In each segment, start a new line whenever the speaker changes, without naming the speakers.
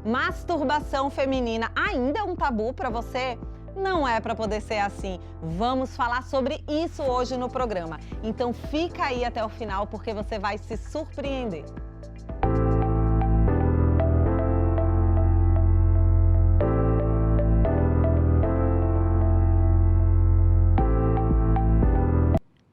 Masturbação feminina ainda é um tabu para você? Não é para poder ser assim. Vamos falar sobre isso hoje no programa. Então fica aí até o final porque você vai se surpreender.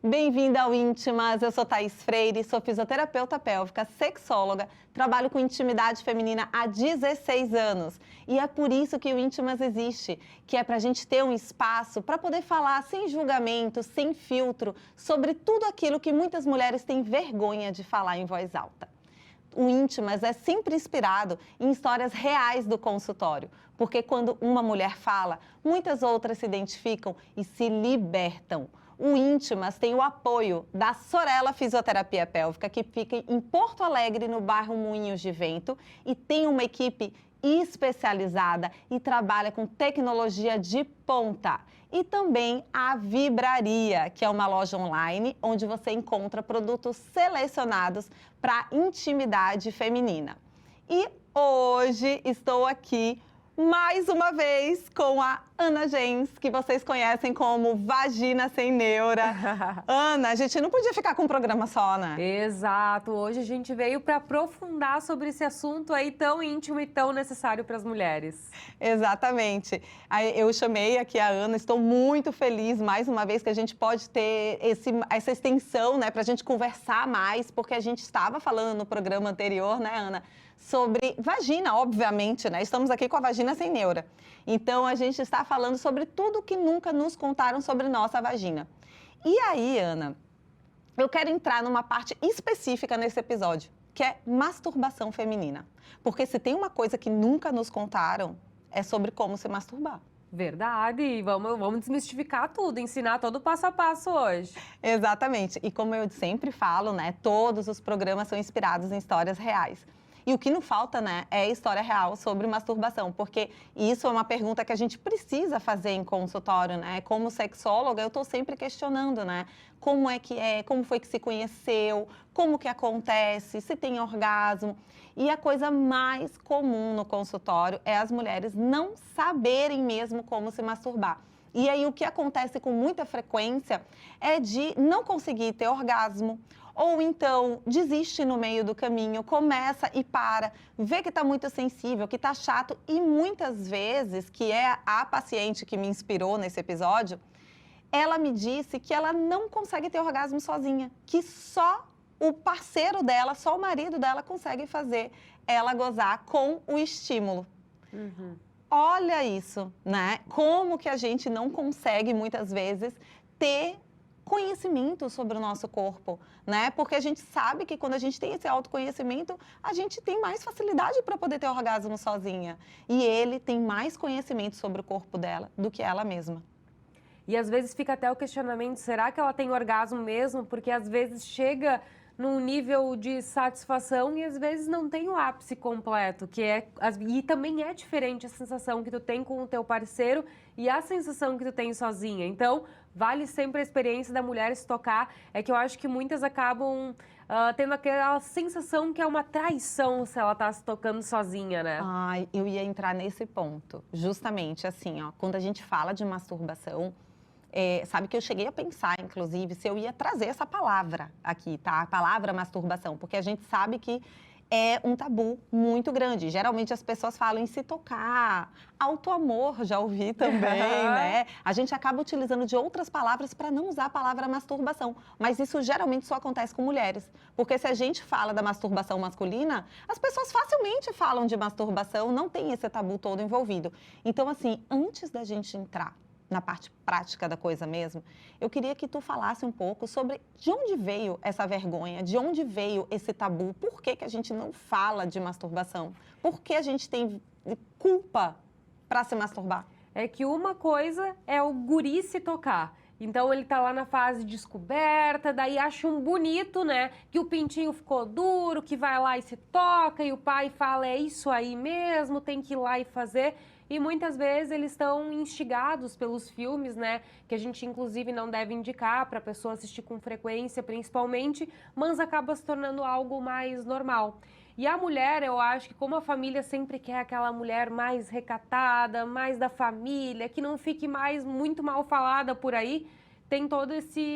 Bem-vinda ao Íntimas, eu sou Thaís Freire, sou fisioterapeuta pélvica, sexóloga, trabalho com intimidade feminina há 16 anos. E é por isso que o Íntimas existe, que é para a gente ter um espaço para poder falar sem julgamento, sem filtro, sobre tudo aquilo que muitas mulheres têm vergonha de falar em voz alta. O Íntimas é sempre inspirado em histórias reais do consultório, porque quando uma mulher fala, muitas outras se identificam e se libertam. O Íntimas tem o apoio da Sorella Fisioterapia Pélvica, que fica em Porto Alegre, no bairro Moinhos de Vento, e tem uma equipe especializada e trabalha com tecnologia de ponta. E também a Vibraria, que é uma loja online onde você encontra produtos selecionados para intimidade feminina. E hoje estou aqui mais uma vez com a Ana Gens, que vocês conhecem como Vagina Sem Neura. Ana, a gente não podia ficar com um programa só, né?
Exato, hoje a gente veio para aprofundar sobre esse assunto aí tão íntimo e tão necessário para as mulheres.
Exatamente. Eu chamei aqui a Ana, estou muito feliz mais uma vez que a gente pode ter essa extensão, né, para a gente conversar mais, porque a gente estava falando no programa anterior, né, Ana, sobre vagina, obviamente, né? Estamos aqui com a Vagina Sem Neura. Então, a gente está falando sobre tudo que nunca nos contaram sobre nossa vagina. E aí, Ana, eu quero entrar numa parte específica nesse episódio, que é masturbação feminina. Porque se tem uma coisa que nunca nos contaram, é sobre como se masturbar.
Verdade, vamos desmistificar tudo, ensinar todo o passo a passo hoje.
Exatamente. E como eu sempre falo, né, todos os programas são inspirados em histórias reais. E o que não falta, né, é história real sobre masturbação, porque isso é uma pergunta que a gente precisa fazer em consultório, né? Como sexóloga, eu estou sempre questionando, né? Como foi que se conheceu, como que acontece, se tem orgasmo. E a coisa mais comum no consultório é as mulheres não saberem mesmo como se masturbar. E aí o que acontece com muita frequência é de não conseguir ter orgasmo, ou então desiste no meio do caminho, começa e para, vê que está muito sensível, que está chato e muitas vezes, que é a paciente que me inspirou nesse episódio, ela me disse que ela não consegue ter orgasmo sozinha, que só o parceiro dela, só o marido dela consegue fazer ela gozar com o estímulo.
Uhum.
Olha isso, né? Como que a gente não consegue muitas vezes ter conhecimento sobre o nosso corpo, né? Porque a gente sabe que quando a gente tem esse autoconhecimento, a gente tem mais facilidade para poder ter orgasmo sozinha. E ele tem mais conhecimento sobre o corpo dela do que ela mesma.
E às vezes fica até o questionamento, será que ela tem orgasmo mesmo? Porque às vezes chega num nível de satisfação e às vezes não tem o ápice completo, e também é diferente a sensação que tu tem com o teu parceiro e a sensação que tu tem sozinha. Então, vale sempre a experiência da mulher se tocar, é que eu acho que muitas acabam tendo aquela sensação que é uma traição se ela tá se tocando sozinha, né?
Ai, eu ia entrar nesse ponto, justamente assim, ó, quando a gente fala de masturbação, sabe que eu cheguei a pensar, inclusive, se eu ia trazer essa palavra aqui, tá? A palavra masturbação, porque a gente sabe que é um tabu muito grande. Geralmente as pessoas falam em se tocar, autoamor, já ouvi também, né? A gente acaba utilizando de outras palavras para não usar a palavra masturbação, mas isso geralmente só acontece com mulheres, porque se a gente fala da masturbação masculina, as pessoas facilmente falam de masturbação, não tem esse tabu todo envolvido. Então, assim, antes da gente entrar na parte prática da coisa mesmo, eu queria que tu falasse um pouco sobre de onde veio essa vergonha, de onde veio esse tabu, por que que a gente não fala de masturbação, por que a gente tem culpa para se masturbar?
É que uma coisa é o guri se tocar. Então ele tá lá na fase de descoberta, daí acha um bonito, né? Que o pintinho ficou duro, que vai lá e se toca, e o pai fala, é isso aí mesmo, tem que ir lá e fazer. E muitas vezes eles estão instigados pelos filmes, né? Que a gente inclusive não deve indicar para a pessoa assistir com frequência, principalmente, mas acaba se tornando algo mais normal. E a mulher, eu acho que como a família sempre quer aquela mulher mais recatada, mais da família, que não fique mais muito mal falada por aí, tem toda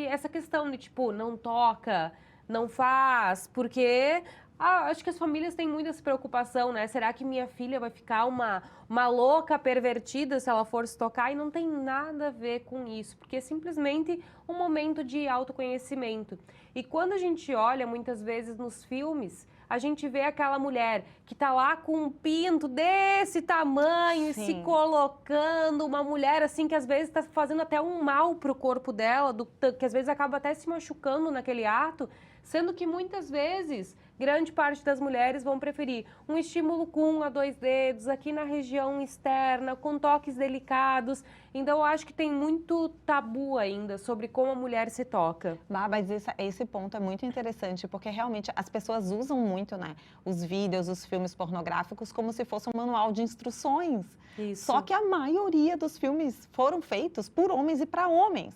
essa questão de, tipo, não toca, não faz, porque acho que as famílias têm muita essa preocupação, né? Será que minha filha vai ficar uma louca pervertida se ela for se tocar? E não tem nada a ver com isso, porque é simplesmente um momento de autoconhecimento. E quando a gente olha, muitas vezes, nos filmes, a gente vê aquela mulher que tá lá com um pinto desse tamanho,
Sim.
se colocando, uma mulher assim que às vezes está fazendo até um mal pro corpo dela, que às vezes acaba até se machucando naquele ato, sendo que muitas vezes grande parte das mulheres vão preferir um estímulo com 1 a 2 dedos, aqui na região externa, com toques delicados. Então, eu acho que tem muito tabu ainda sobre como a mulher se toca.
Mas esse ponto é muito interessante, porque realmente as pessoas usam muito, né, os vídeos, os filmes pornográficos como se fosse um manual de instruções.
Isso.
Só que a maioria dos filmes foram feitos por homens e para homens.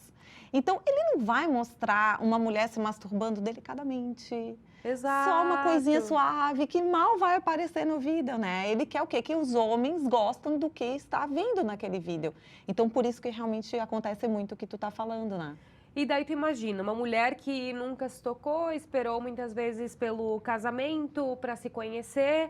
Então, ele não vai mostrar uma mulher se masturbando delicadamente.
Exato.
Só uma coisinha suave, que mal vai aparecer no vídeo, né? Ele quer o quê? Que os homens gostam do que está vendo naquele vídeo. Então, por isso que realmente acontece muito o que tu tá falando, né?
E daí tu imagina, uma mulher que nunca se tocou, esperou muitas vezes pelo casamento para se conhecer,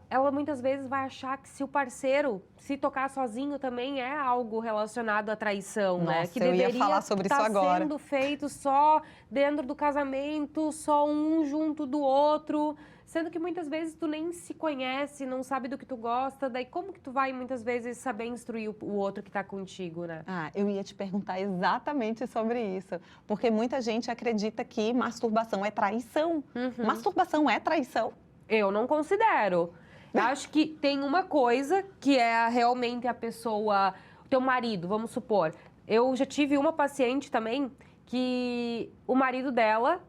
ela muitas vezes vai achar que se o parceiro se tocar sozinho também é algo relacionado à traição, né?
Nossa,
Que
eu ia
deveria
falar sobre isso
tá
agora.
sendo feito só dentro do casamento, só um junto do outro, sendo que muitas vezes tu nem se conhece, não sabe do que tu gosta, daí como que tu vai muitas vezes saber instruir o outro que tá contigo, né?
Eu ia te perguntar exatamente sobre isso, porque muita gente acredita que masturbação é traição. Masturbação é traição?
Eu não considero. Eu acho que tem uma coisa que é realmente a pessoa, o teu marido, vamos supor. Eu já tive uma paciente também que o marido dela,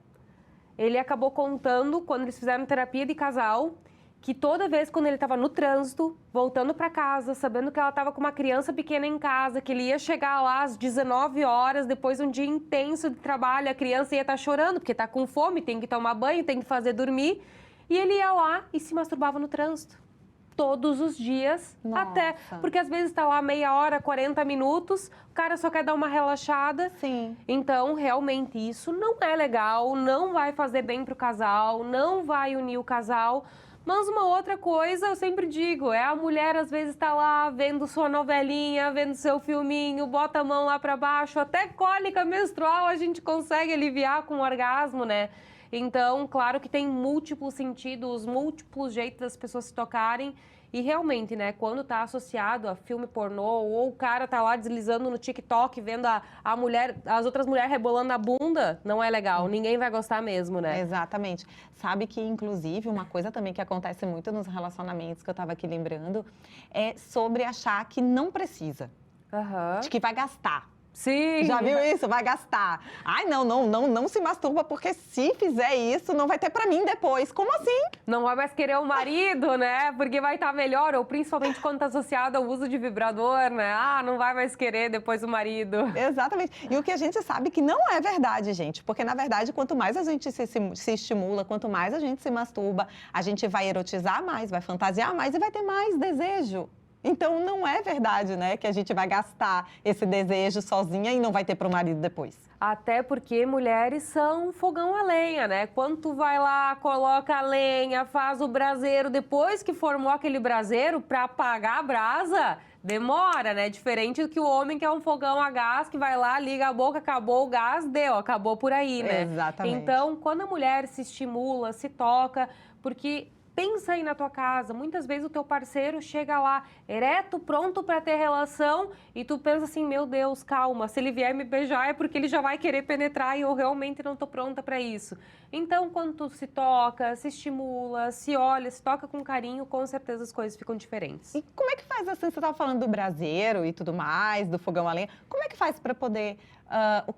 ele acabou contando, quando eles fizeram terapia de casal, que toda vez quando ele estava no trânsito, voltando para casa, sabendo que ela estava com uma criança pequena em casa, que ele ia chegar lá às 19 horas, depois de um dia intenso de trabalho, a criança ia estar chorando, porque está com fome, tem que tomar banho, tem que fazer dormir. E ele ia lá e se masturbava no trânsito. Todos os dias,
Nossa.
até. Porque às vezes está lá meia hora, 40 minutos, o cara só quer dar uma relaxada.
Sim.
Então, realmente, isso não é legal, não vai fazer bem pro casal, não vai unir o casal. Mas uma outra coisa, eu sempre digo, é a mulher às vezes está lá vendo sua novelinha, vendo seu filminho, bota a mão lá para baixo, até cólica menstrual a gente consegue aliviar com o orgasmo, né? Então, claro que tem múltiplos sentidos, múltiplos jeitos das pessoas se tocarem. E realmente, né, quando tá associado a filme pornô, ou o cara tá lá deslizando no TikTok, vendo a mulher, as outras mulheres rebolando a bunda, não é legal. Ninguém vai gostar mesmo, né?
Exatamente. Sabe que, inclusive, uma coisa também que acontece muito nos relacionamentos, que eu tava aqui lembrando, é sobre achar que não precisa,
Aham.
de que vai gastar.
Sim.
Já viu isso? Vai gastar. Ai, não se masturba, porque se fizer isso, não vai ter pra mim depois. Como assim?
Não vai mais querer o marido, né? Porque vai estar melhor, ou principalmente quando tá associado ao uso de vibrador, né? Não vai mais querer depois o marido.
Exatamente. E o que a gente sabe que não é verdade, gente. Porque, na verdade, quanto mais a gente se estimula, quanto mais a gente se masturba, a gente vai erotizar mais, vai fantasiar mais e vai ter mais desejo. Então, não é verdade, né, que a gente vai gastar esse desejo sozinha e não vai ter para o marido depois.
Até porque mulheres são fogão a lenha, né? Quando tu vai lá, coloca a lenha, faz o braseiro, depois que formou aquele braseiro, para apagar a brasa, demora, né? Diferente do que o homem que é um fogão a gás, que vai lá, liga a boca, acabou o gás, deu, acabou por aí, né?
Exatamente.
Então, quando a mulher se estimula, se toca, porque... Pensa aí na tua casa, muitas vezes o teu parceiro chega lá ereto, pronto para ter relação e tu pensa assim, meu Deus, calma, se ele vier me beijar é porque ele já vai querer penetrar e eu realmente não tô pronta para isso. Então, quando tu se toca, se estimula, se olha, se toca com carinho, com certeza as coisas ficam diferentes.
E como é que faz assim, você estava falando do braseiro e tudo mais, do fogão a lenha, como é que faz para poder,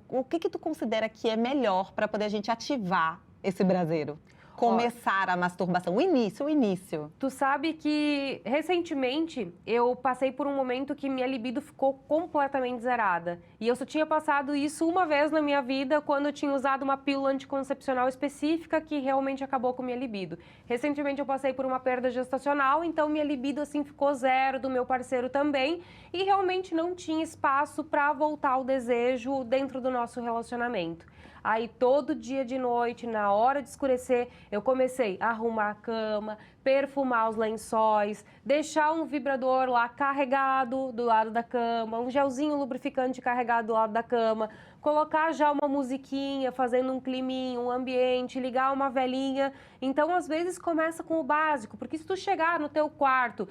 o que tu considera que é melhor para poder a gente ativar esse braseiro? começar a masturbação? O início.
Tu sabe que, recentemente, eu passei por um momento que minha libido ficou completamente zerada. E eu só tinha passado isso uma vez na minha vida, quando eu tinha usado uma pílula anticoncepcional específica que realmente acabou com minha libido. Recentemente eu passei por uma perda gestacional, então minha libido assim ficou zero, do meu parceiro também, e realmente não tinha espaço para voltar ao desejo dentro do nosso relacionamento. Aí todo dia de noite, na hora de escurecer, eu comecei a arrumar a cama, perfumar os lençóis, deixar um vibrador lá carregado do lado da cama, um gelzinho lubrificante carregado do lado da cama, colocar já uma musiquinha, fazendo um climinho, um ambiente, ligar uma velinha. Então, às vezes, começa com o básico, porque se tu chegar no teu quarto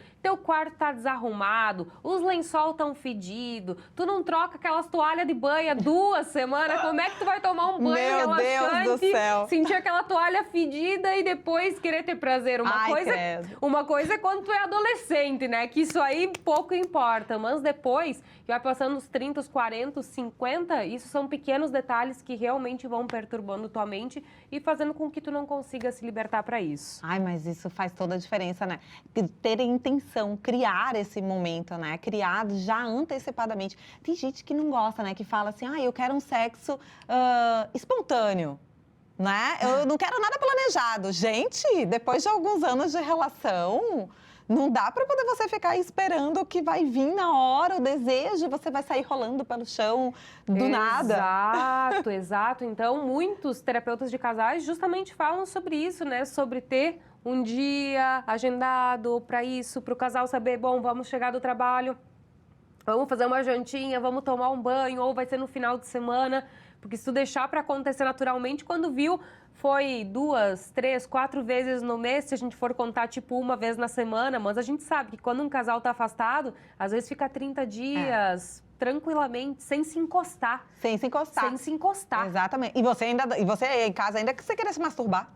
tá desarrumado, os lençol tão fedidos, tu não troca aquelas toalhas de banho há 2 semanas, como é que tu vai tomar um banho
Meu
relaxante,
Deus do céu.
sentir aquela toalha fedida e depois querer ter prazer? Uma coisa é quando tu é adolescente, né? Que isso aí pouco importa, mas depois que vai passando os 30, os 40, os 50, isso são pequenos detalhes que realmente vão perturbando tua mente e fazendo com que tu não consiga se libertar para isso.
Ai, mas isso faz toda a diferença, né? Ter a intenção, criar esse momento, né? Criar já antecipadamente. Tem gente que não gosta, né? Que fala assim, eu quero um sexo espontâneo. Né? Eu não quero nada planejado. Gente, depois de alguns anos de relação, não dá para poder você ficar esperando que vai vir na hora o desejo e você vai sair rolando pelo chão do nada.
Exato. Então, muitos terapeutas de casais justamente falam sobre isso, né? Sobre ter um dia agendado para isso, para o casal saber, bom, vamos chegar do trabalho, vamos fazer uma jantinha, vamos tomar um banho, ou vai ser no final de semana. Porque se tu deixar para acontecer naturalmente, quando viu, foi 2, 3, 4 vezes no mês, se a gente for contar, tipo, uma vez na semana. Mas a gente sabe que quando um casal tá afastado, às vezes fica 30 dias tranquilamente, sem se encostar.
Sem se encostar.
Sem se encostar.
Exatamente. E você em casa, ainda que você queira se masturbar.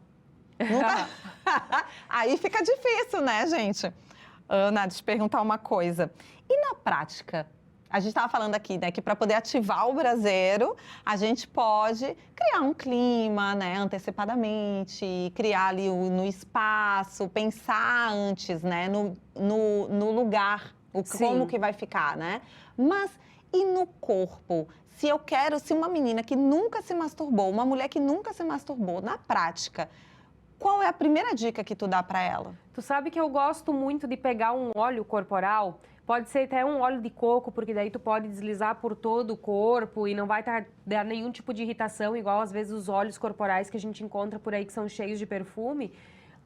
Nunca... Aí fica difícil, né, gente? Ana, deixa eu te perguntar uma coisa. E na prática? A gente estava falando aqui, né, que para poder ativar o braseiro, a gente pode criar um clima, né, antecipadamente, criar ali no espaço, pensar antes, né, no lugar, como que vai ficar, né? Mas e no corpo? Se uma menina que nunca se masturbou, uma mulher que nunca se masturbou, na prática, qual é a primeira dica que tu dá para ela?
Tu sabe que eu gosto muito de pegar um óleo corporal. Pode ser até um óleo de coco, porque daí tu pode deslizar por todo o corpo e não vai dar nenhum tipo de irritação, igual às vezes os óleos corporais que a gente encontra por aí que são cheios de perfume.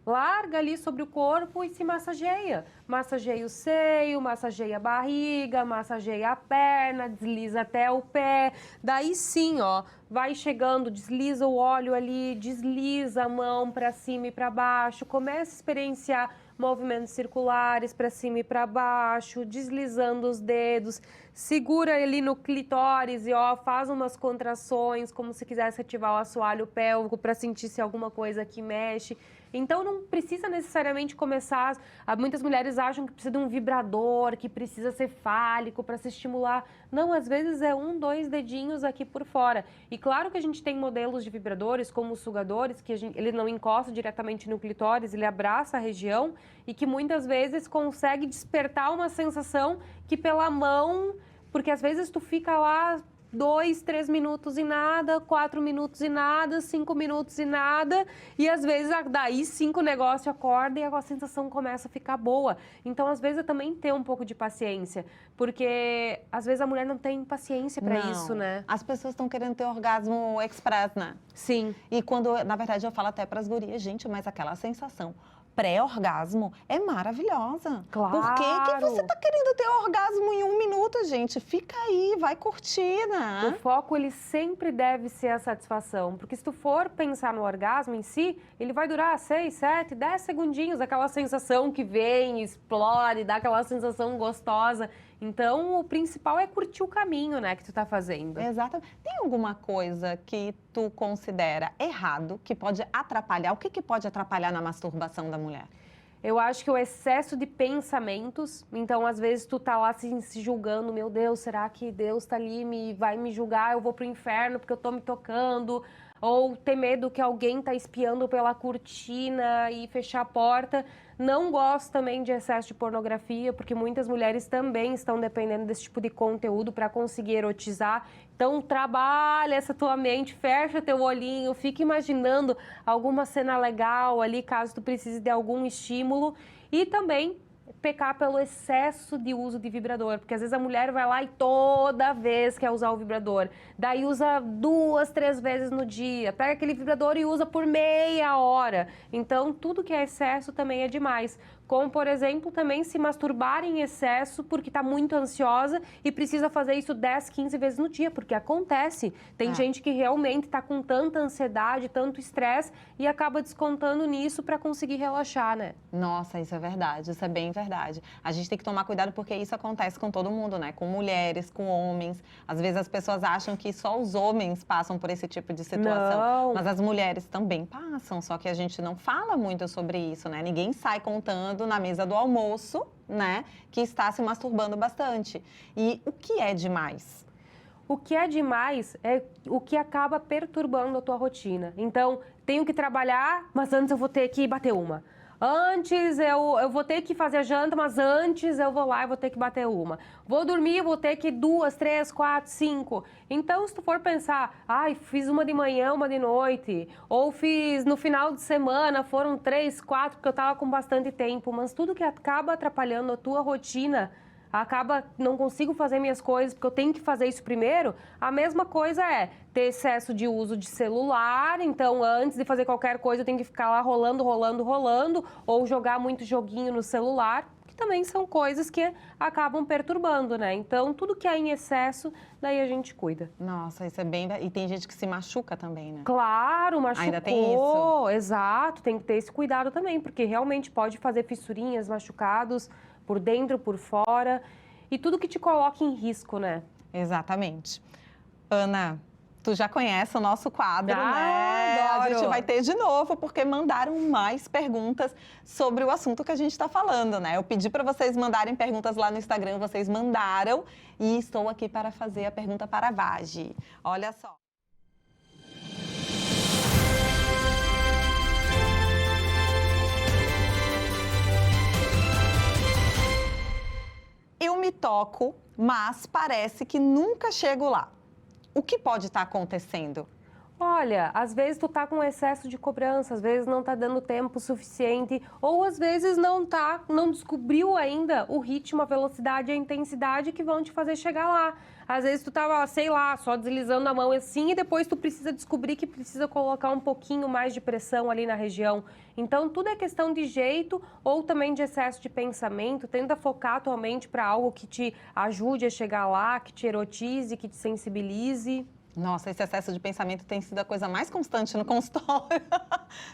Larga ali sobre o corpo e se massageia. Massageia o seio, massageia a barriga, massageia a perna, desliza até o pé. Daí sim, ó, vai chegando, desliza o óleo ali, desliza a mão para cima e para baixo, começa a experienciar movimentos circulares para cima e para baixo, deslizando os dedos, segura ali no clitóris e ó, faz umas contrações, como se quisesse ativar o assoalho pélvico para sentir se alguma coisa aqui mexe. Então não precisa necessariamente começar, muitas mulheres acham que precisa de um vibrador, que precisa ser fálico para se estimular. Não, às vezes é 1, 2 dedinhos aqui por fora. E claro que a gente tem modelos de vibradores, como os sugadores, que ele não encosta diretamente no clitóris, ele abraça a região e que muitas vezes consegue despertar uma sensação que pela mão, porque às vezes tu fica lá 2, 3 minutos e nada, 4 minutos e nada, 5 minutos e nada, e às vezes daí 5 negócio acorda e a sensação começa a ficar boa. Então, às vezes, é também ter um pouco de paciência, porque às vezes a mulher não tem paciência para isso, né?
As pessoas estão querendo ter orgasmo express, né?
Sim.
E quando, na verdade, eu falo até para as gurias, gente, mas aquela sensação pré-orgasmo é maravilhosa.
Claro.
Por que você tá querendo ter orgasmo em 1 minuto, gente? Fica aí, vai curtir, né?
O foco, ele sempre deve ser a satisfação, porque se tu for pensar no orgasmo em si, ele vai durar 6, 7, 10 segundinhos, aquela sensação que vem, explode, dá aquela sensação gostosa. Então, o principal é curtir o caminho, né, que tu tá fazendo.
Exato. Tem alguma coisa que tu considera errado, que pode atrapalhar? O que pode atrapalhar na masturbação da mulher?
Eu acho que o excesso de pensamentos, então às vezes tu tá lá se julgando, meu Deus, será que Deus tá ali, vai me julgar, eu vou pro inferno porque eu tô me tocando? ou ter medo que alguém está espiando pela cortina e fechar a porta. Não gosto também de excesso de pornografia, porque muitas mulheres também estão dependendo desse tipo de conteúdo para conseguir erotizar. Então, trabalha essa tua mente, fecha teu olhinho, fica imaginando alguma cena legal ali, caso tu precise de algum estímulo. E também pecar pelo excesso de uso de vibrador, porque às vezes a mulher vai lá e toda vez quer usar o vibrador, daí usa 2, 3 vezes no dia, pega aquele vibrador e usa por meia hora. Então, tudo que é excesso também é demais. Como, por exemplo, também se masturbar em excesso porque está muito ansiosa e precisa fazer isso 10, 15 vezes no dia, porque acontece. Tem gente que realmente está com tanta ansiedade, tanto estresse e acaba descontando nisso para conseguir relaxar, né?
Nossa, isso é verdade, isso é bem verdade. A gente tem que tomar cuidado porque isso acontece com todo mundo, né? Com mulheres, com homens. Às vezes as pessoas acham que só os homens passam por esse tipo de situação.
Não.
Mas as mulheres também passam, só que a gente não fala muito sobre isso, né? Ninguém sai contando na mesa do almoço, né? Que está se masturbando bastante. E o que é demais?
O que é demais é o que acaba perturbando a tua rotina. Então, tenho que trabalhar, mas antes eu vou ter que bater uma. Antes eu vou ter que fazer a janta, mas antes eu vou lá e vou ter que bater uma. Vou dormir, vou ter que 2, 3, 4, 5. Então, se tu for pensar, ai, fiz uma de manhã, uma de noite, ou fiz no final de semana, foram 3, 4, porque eu tava com bastante tempo, mas tudo que acaba atrapalhando a tua rotina, não consigo fazer minhas coisas porque eu tenho que fazer isso primeiro. A mesma coisa é ter excesso de uso de celular, então antes de fazer qualquer coisa eu tenho que ficar lá rolando, ou jogar muito joguinho no celular, que também são coisas que acabam perturbando, né? Então tudo que é em excesso, daí a gente cuida.
Nossa, isso é bem... E tem gente que se machuca também, né?
Claro, machucou.
Ainda tem isso?
Exato, tem que ter esse cuidado também, porque realmente pode fazer fissurinhas, machucados, por dentro, por fora, e tudo que te coloca em risco, né?
Exatamente. Ana, tu já conhece o nosso quadro, né?
Adoro.
A gente vai ter de novo, porque mandaram mais perguntas sobre o assunto que a gente está falando, né? Eu pedi para vocês mandarem perguntas lá no Instagram, vocês mandaram, e estou aqui para fazer a pergunta para a Vagi. Olha só. Eu me toco, mas parece que nunca chego lá. O que pode estar acontecendo?
Olha, às vezes tu tá com excesso de cobrança, às vezes não tá dando tempo suficiente, ou às vezes não descobriu ainda o ritmo, a velocidade e a intensidade que vão te fazer chegar lá. Às vezes tu tava, sei lá, só deslizando a mão assim e depois tu precisa descobrir que precisa colocar um pouquinho mais de pressão ali na região. Então tudo é questão de jeito ou também de excesso de pensamento. Tenta focar a tua mente para algo que te ajude a chegar lá, que te erotize, que te sensibilize.
Nossa, esse excesso de pensamento tem sido a coisa mais constante no consultório.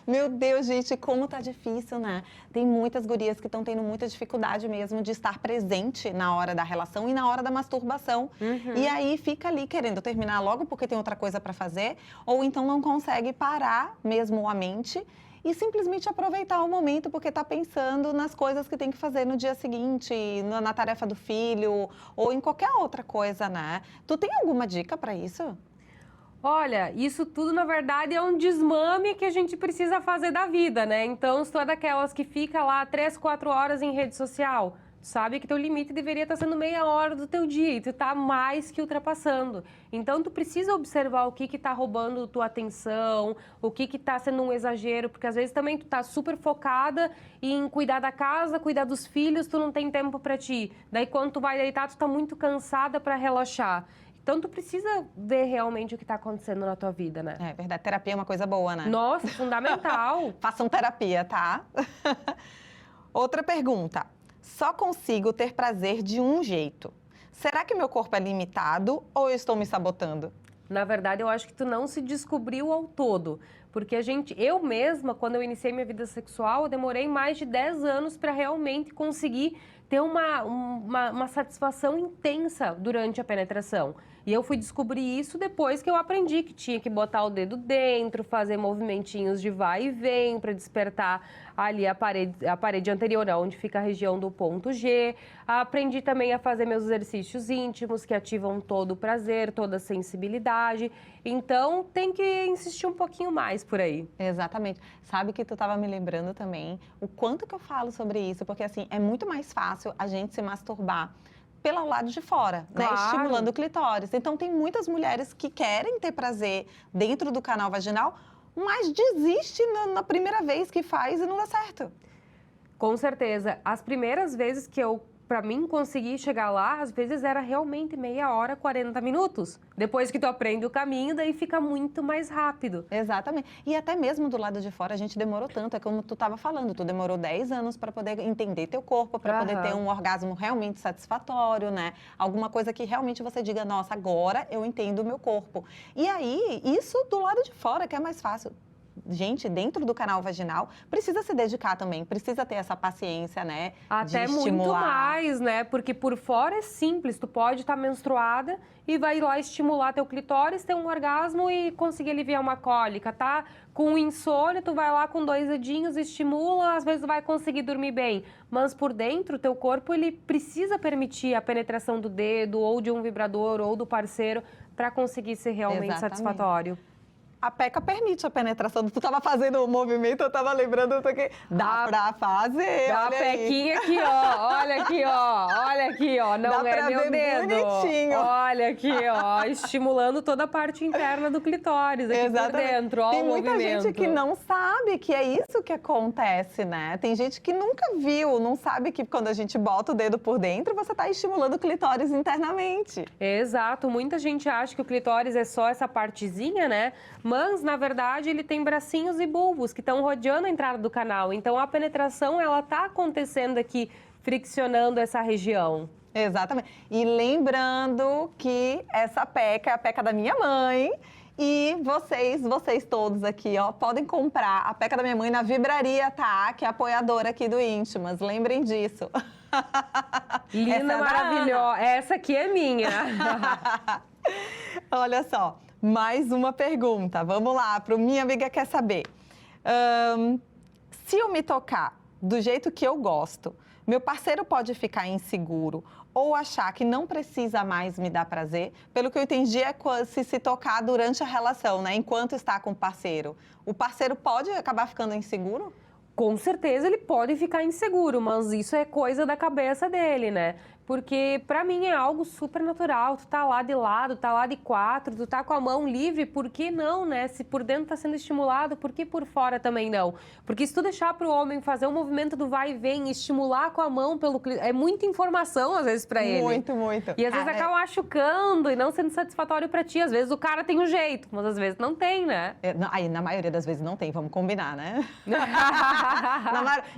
Meu Deus, gente, como tá difícil, né? Tem muitas gurias que estão tendo muita dificuldade mesmo de estar presente na hora da relação e na hora da masturbação. E aí fica ali querendo terminar logo porque tem outra coisa para fazer, ou então não consegue parar mesmo a mente e simplesmente aproveitar o momento porque está pensando nas coisas que tem que fazer no dia seguinte, na tarefa do filho ou em qualquer outra coisa, né? Tu tem alguma dica para isso?
Olha, isso tudo, na verdade, é um desmame que a gente precisa fazer da vida, né? Então, se tu é daquelas que fica lá 3, 4 horas em rede social, sabe que teu limite deveria estar sendo meia hora do teu dia e tu tá mais que ultrapassando. Então, tu precisa observar o que tá roubando tua atenção, o que tá sendo um exagero, porque às vezes também tu tá super focada em cuidar da casa, cuidar dos filhos, tu não tem tempo pra ti. Daí, quando tu vai deitar, tu tá muito cansada pra relaxar. Então, tu precisa ver realmente o que está acontecendo na tua vida, né?
É verdade, terapia é uma coisa boa, né?
Nossa, fundamental.
Façam terapia, tá? Outra pergunta. Só consigo ter prazer de um jeito. Será que meu corpo é limitado ou eu estou me sabotando?
Na verdade, eu acho que tu não se descobriu ao todo. Porque eu mesma, quando eu iniciei minha vida sexual, eu demorei mais de 10 anos para realmente conseguir ter uma satisfação intensa durante a penetração. E eu fui descobrir isso depois que eu aprendi que tinha que botar o dedo dentro, fazer movimentinhos de vai e vem para despertar ali a parede anterior, onde fica a região do ponto G. Aprendi também a fazer meus exercícios íntimos, que ativam todo o prazer, toda a sensibilidade. Então, tem que insistir um pouquinho mais por aí.
Exatamente. Sabe que tu estava me lembrando também o quanto que eu falo sobre isso, porque assim, é muito mais fácil a gente se masturbar pelo lado de fora, né?
Claro.
Estimulando o clitóris. Então, tem muitas mulheres que querem ter prazer dentro do canal vaginal, mas desiste na primeira vez que faz e não dá certo.
Com certeza. As primeiras vezes que eu, para mim, consegui chegar lá, às vezes era realmente meia hora, 40 minutos. Depois que tu aprende o caminho, daí fica muito mais rápido.
Exatamente. E até mesmo do lado de fora a gente demorou tanto, é como tu estava falando, tu demorou 10 anos para poder entender teu corpo, para poder ter um orgasmo realmente satisfatório, né? Alguma coisa que realmente você diga, nossa, agora eu entendo o meu corpo. E aí, isso do lado de fora que é mais fácil. Gente, dentro do canal vaginal, precisa se dedicar também, precisa ter essa paciência, né?
Até muito mais, né? Porque por fora é simples, tu pode estar menstruada e vai lá estimular teu clitóris, ter um orgasmo e conseguir aliviar uma cólica, tá? Com insônia, tu vai lá com 2 dedinhos, estimula, às vezes tu vai conseguir dormir bem. Mas por dentro, teu corpo, ele precisa permitir a penetração do dedo, ou de um vibrador, ou do parceiro, para conseguir ser realmente satisfatório.
A PECA permite a penetração. Tu estava fazendo o movimento, eu estava lembrando que dá pra fazer.
Dá a pequinha aqui, ó. Olha aqui, ó. Olha aqui, ó. Não
dá
é
pra
meu
ver
dedo.
Bonitinho.
Olha aqui, ó. Estimulando toda a parte interna do clitóris aqui por dentro. Ó,
tem
o
muita
movimento.
gente que não sabe que é isso que acontece, né? Tem gente que nunca viu, não sabe que quando a gente bota o dedo por dentro, você está estimulando o clitóris internamente.
Exato. Muita gente acha que o clitóris é só essa partezinha, né? Mas, na verdade, ele tem bracinhos e bulbos que estão rodeando a entrada do canal. Então, a penetração, ela está acontecendo aqui, friccionando essa região.
Exatamente. E lembrando que essa PECA é a PECA da minha mãe. E vocês todos aqui, ó, podem comprar a PECA da minha mãe na Vibraria, tá? Que é apoiadora aqui do Íntimas. Lembrem disso.
Linda, maravilhosa. Essa aqui é minha.
Olha só. Mais uma pergunta. Vamos lá, para o Minha Amiga Quer Saber. Se eu me tocar do jeito que eu gosto, meu parceiro pode ficar inseguro ou achar que não precisa mais me dar prazer? Pelo que eu entendi, é se tocar durante a relação, né? Enquanto está com o parceiro. O parceiro pode acabar ficando inseguro?
Com certeza ele pode ficar inseguro, mas isso é coisa da cabeça dele, né? Porque pra mim é algo super natural, tu tá lá de lado, tá lá de 4, tu tá com a mão livre, por que não, né? Se por dentro tá sendo estimulado, por que por fora também não? Porque se tu deixar pro homem fazer um movimento do vai e vem, estimular com a mão pelo é muita informação às vezes pra ele.
Muito, muito.
E às vezes acaba machucando e não sendo satisfatório pra ti. Às vezes o cara tem um jeito, mas às vezes não tem, né?
Aí na maioria das vezes não tem, vamos combinar, né?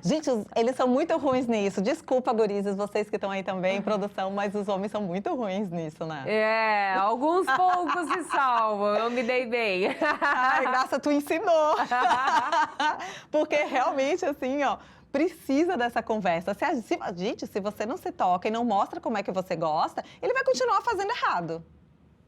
Gente, eles são muito ruins nisso. Desculpa, gurizes, vocês que estão aí também em produção, mas os homens são muito ruins nisso, né?
É, alguns poucos se salvam, eu me dei bem.
Ai, Graça, tu ensinou. Porque realmente, assim, ó, precisa dessa conversa. Gente, se você não se toca e não mostra como é que você gosta, ele vai continuar fazendo errado.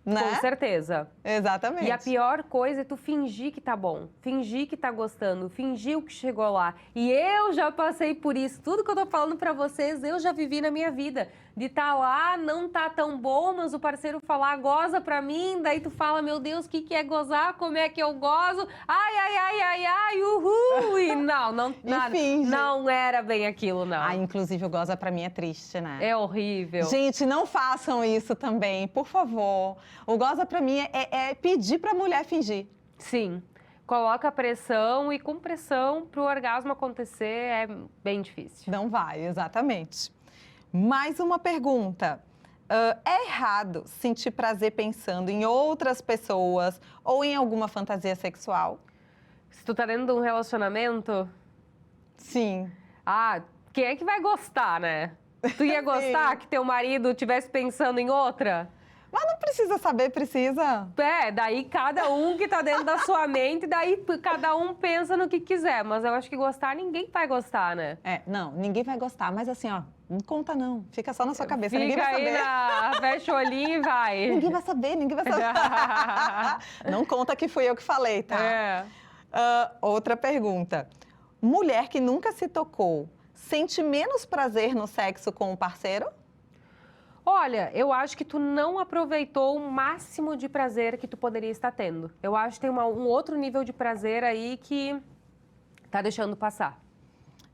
Né?
Com certeza.
Exatamente.
E a pior coisa é tu fingir que tá bom, fingir que tá gostando, fingir o que chegou lá. E eu já passei por isso. Tudo que eu tô falando pra vocês, eu já vivi na minha vida. De tá lá, não tá tão bom, mas o parceiro falar, goza pra mim, daí tu fala, meu Deus, o que que é gozar? Como é que eu gozo? Ai, ai, ai, ai, ai, uhul! E não não era bem aquilo, não.
Ah, inclusive o goza pra mim é triste, né?
É horrível.
Gente, não façam isso também, por favor. O goza pra mim é pedir pra mulher fingir.
Sim. Coloca pressão e com pressão pro orgasmo acontecer é bem difícil.
Não vai, exatamente. Mais uma pergunta. É errado sentir prazer pensando em outras pessoas ou em alguma fantasia sexual?
Se tu tá dentro de um relacionamento...
Sim.
Ah, quem é que vai gostar, né? Tu ia gostar que teu marido estivesse pensando em outra?
Mas não precisa saber, precisa.
É, daí cada um que tá dentro da sua mente, daí cada um pensa no que quiser. Mas eu acho que gostar, ninguém vai gostar, né?
Não, ninguém vai gostar. Mas assim, ó, não conta não. Fica só na sua cabeça, ninguém vai saber.
Fecha o olhinho e vai.
Ninguém vai saber, ninguém vai saber. Não conta que fui eu que falei, tá?
É.
Outra pergunta. mulher que nunca se tocou sente menos prazer no sexo com o parceiro?
Olha, eu acho que tu não aproveitou o máximo de prazer que tu poderia estar tendo. Eu acho que tem um outro nível de prazer aí que tá deixando passar.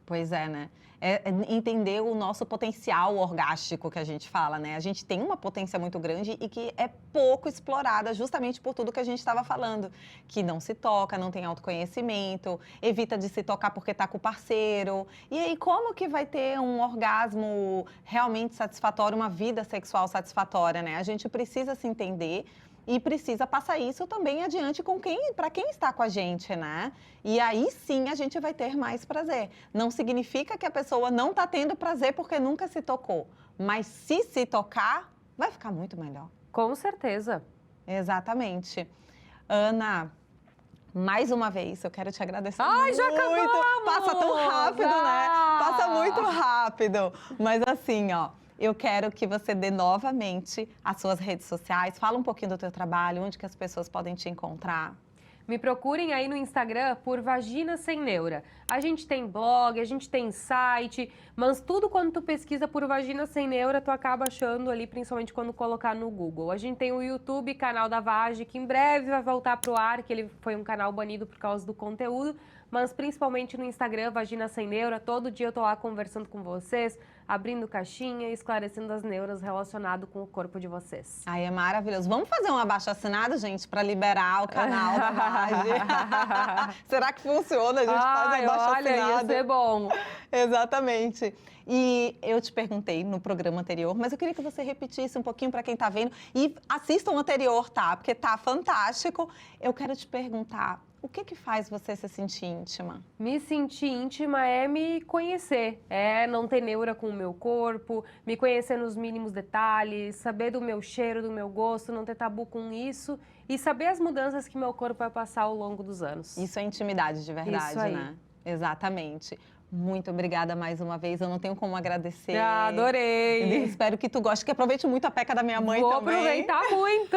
Pois é, né? É entender o nosso potencial orgástico que a gente fala, né? A gente tem uma potência muito grande e que é pouco explorada justamente por tudo que a gente estava falando. Que não se toca, não tem autoconhecimento, evita de se tocar porque tá com o parceiro. E aí, como que vai ter um orgasmo realmente satisfatório, uma vida sexual satisfatória, né? A gente precisa se entender e precisa passar isso também adiante para quem está com a gente, né? E aí sim a gente vai ter mais prazer. Não significa que a pessoa não está tendo prazer porque nunca se tocou, mas se tocar, vai ficar muito melhor.
Com certeza.
Exatamente. Ana, mais uma vez, eu quero te agradecer
Ai,
muito.
já acabamos!
Passa tão rápido, né? Passa muito rápido. Mas assim, ó, eu quero que você dê novamente as suas redes sociais. Fala um pouquinho do teu trabalho, onde que as pessoas podem te encontrar.
Me procurem aí no Instagram por Vagina Sem Neura. A gente tem blog, a gente tem site, mas tudo quando tu pesquisa por Vagina Sem Neura, tu acaba achando ali, principalmente quando colocar no Google. A gente tem o YouTube, canal da Vagi, que em breve vai voltar pro ar, que ele foi um canal banido por causa do conteúdo, mas principalmente no Instagram, Vagina Sem Neura. Todo dia eu tô lá conversando com vocês, abrindo caixinha, esclarecendo as neuras relacionadas com o corpo de vocês.
Ai, é maravilhoso. Vamos fazer um abaixo-assinado, gente, para liberar o canal da Vagi? Será que funciona? A gente faz um abaixo-assinado.
Olha, ia ser bom.
Exatamente. E eu te perguntei no programa anterior, mas eu queria que você repetisse um pouquinho para quem está vendo. E assista o anterior, tá? Porque tá fantástico. Eu quero te perguntar, o que faz você se sentir íntima?
Me sentir íntima é me conhecer, é não ter neura com o meu corpo, me conhecer nos mínimos detalhes, saber do meu cheiro, do meu gosto, não ter tabu com isso e saber as mudanças que meu corpo vai passar ao longo dos anos.
Isso é intimidade de verdade,
Isso aí.
né? Exatamente. Muito obrigada mais uma vez, eu não tenho como agradecer.
Adorei!
Eu espero que tu goste, que aproveite muito a peca da minha mãe
Vou
também.
aproveitar muito!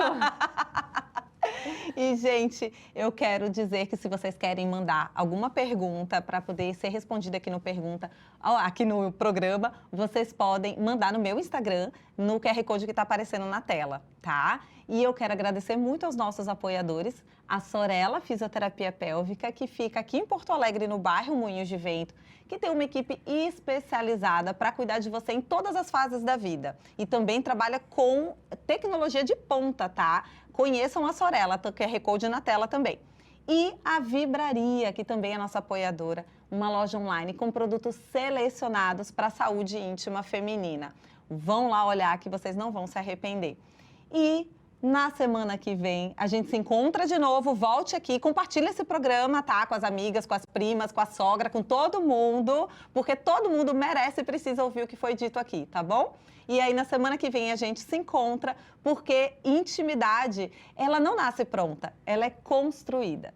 E, gente, eu quero dizer que se vocês querem mandar alguma pergunta para poder ser respondida aqui no programa, vocês podem mandar no meu Instagram, no QR Code que está aparecendo na tela, tá? E eu quero agradecer muito aos nossos apoiadores, a Sorella Fisioterapia Pélvica, que fica aqui em Porto Alegre, no bairro Moinhos de Vento, que tem uma equipe especializada para cuidar de você em todas as fases da vida. E também trabalha com tecnologia de ponta, tá? Conheçam a Sorella, tá o QR Code na tela também. E a Vibraria, que também é nossa apoiadora, uma loja online com produtos selecionados para a saúde íntima feminina. Vão lá olhar que vocês não vão se arrepender. E na semana que vem, a gente se encontra de novo, volte aqui, compartilhe esse programa, tá? Com as amigas, com as primas, com a sogra, com todo mundo, porque todo mundo merece e precisa ouvir o que foi dito aqui, tá bom? E aí, na semana que vem, a gente se encontra, porque intimidade, ela não nasce pronta, ela é construída.